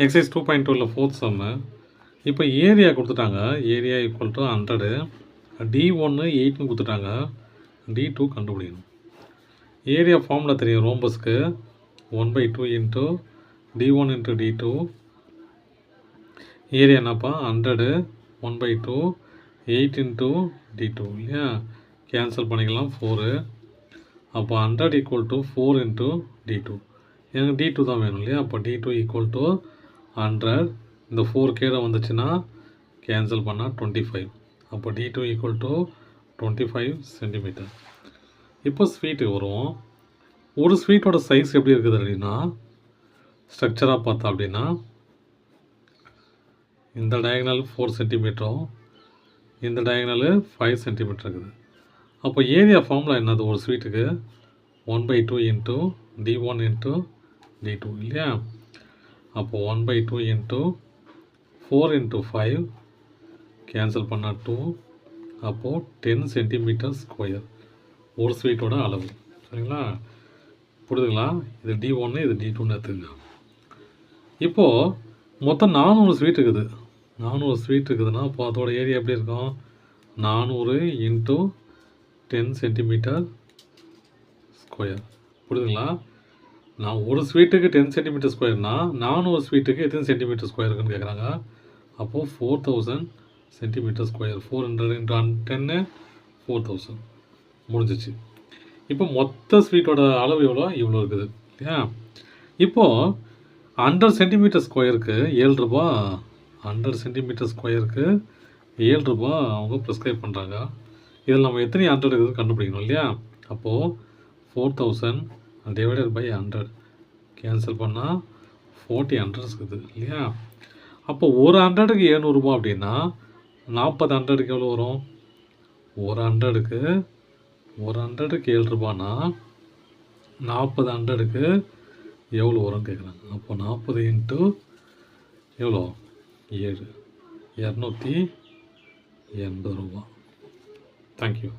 Exercise 2.2ல fourth சம்மு. இப்போ area கொடுத்துட்டாங்க. Area equal to 100. D1 8ன்னு கொடுத்துட்டாங்க. D2 கண்டுபிடிக்கணும். ஏரியா ஃபார்முலா தெரியும் ரோம்பஸ்க்கு 1/2 into D1 into D2. Area என்னப்பா 100 1/2 8 இன்ட்டு D2 இல்லையா? கேன்சல் பண்ணிக்கலாம் 4. அப்போ 100 ஈக்குவல் டு 4 இன்ட்டு D2. எனக்கு D2 தான் வேணும் இல்லையா? அப்போ D2 ஈக்குவல் டு 100. இந்த 4 கீழே வந்துச்சுன்னா கேன்சல் பண்ணால் 25. அப்போ D2 ஈக்குவல் டு 25 சென்டிமீட்டர். இப்போ ஸ்வீட்டுக்கு வருவோம். ஒரு ஸ்வீட்டோட சைஸ் எப்படி இருக்குது அப்படின்னா, ஸ்ட்ரக்சராக பார்த்தா அப்படின்னா இந்த டயகனல் 4 சென்டிமீட்டரும் இந்த டயகனல் 5 சென்டிமீட்டர் இருக்குது. அப்போ ஏரியா ஃபார்முலா என்னது ஒரு ஸ்வீட்டுக்கு 1/2 இன்ட்டு D1 இன்ட்டு D2 இல்லையா? அப்போ 1/2 இன்ட்டு 4 இன்ட்டு 5 கேன்சல் பண்ணால் 2. அப்போது 10 சென்டிமீட்டர் ஸ்கொயர் ஒரு ஸ்வீட்டோட அளவு. சரிங்களா? புரியுதுங்களா? இது D1 இது D2ன்னு எடுத்துங்க. இப்போது மொத்தம் 400 ஸ்வீட் இருக்குது. 400 ஸ்வீட் இருக்குதுன்னா அப்போ அதோட ஏரியா எப்படி இருக்கும்? 400 இன்ட்டு 10 சென்டிமீட்டர் ஸ்கொயர். புரியுதுங்களா? நான் ஒரு ஸ்வீட்டுக்கு 10 சென்டிமீட்டர் ஸ்கொயர்னால் 400 ஸ்வீட்டுக்கு எத்தனை சென்டிமீட்டர் ஸ்கொயர் இருக்குன்னு கேட்குறாங்க. அப்போது 4000 சென்டிமீட்டர் ஸ்கொயர். 400 இன்ட்டு 10 4000 முடிஞ்சிச்சு. இப்போ மொத்த ஸ்வீட்டோட அளவு எவ்வளோ? இவ்வளோ இருக்குது இல்லையா? இப்போது 100 சென்டிமீட்டர் ஸ்கொயருக்கு 7 ரூபா. 100 சென்டிமீட்டர் ஸ்கொயருக்கு 7 ரூபா அவங்க ப்ரிஸ்கிரைப் பண்ணுறாங்க. இதில் நம்ம எத்தனை 100 இருக்குதுன்னு கண்டுபிடிக்கணும் இல்லையா? அப்போது 4000 டிவைடட் பை 100 கேன்சல் பண்ணால் 40 100 இருக்குது இல்லையா? அப்போ ஒரு 100க்கு 700 ரூபா அப்படின்னா 40 100க்கு எவ்வளோ வரும்? ஒரு 100க்கு 7 ரூபானா 40 100க்கு எவ்வளோ வரும்னு கேட்குறாங்க. அப்போ 40 இன்ட்டு எவ்வளோ 7 280 ரூபா. தேங்க்யூ.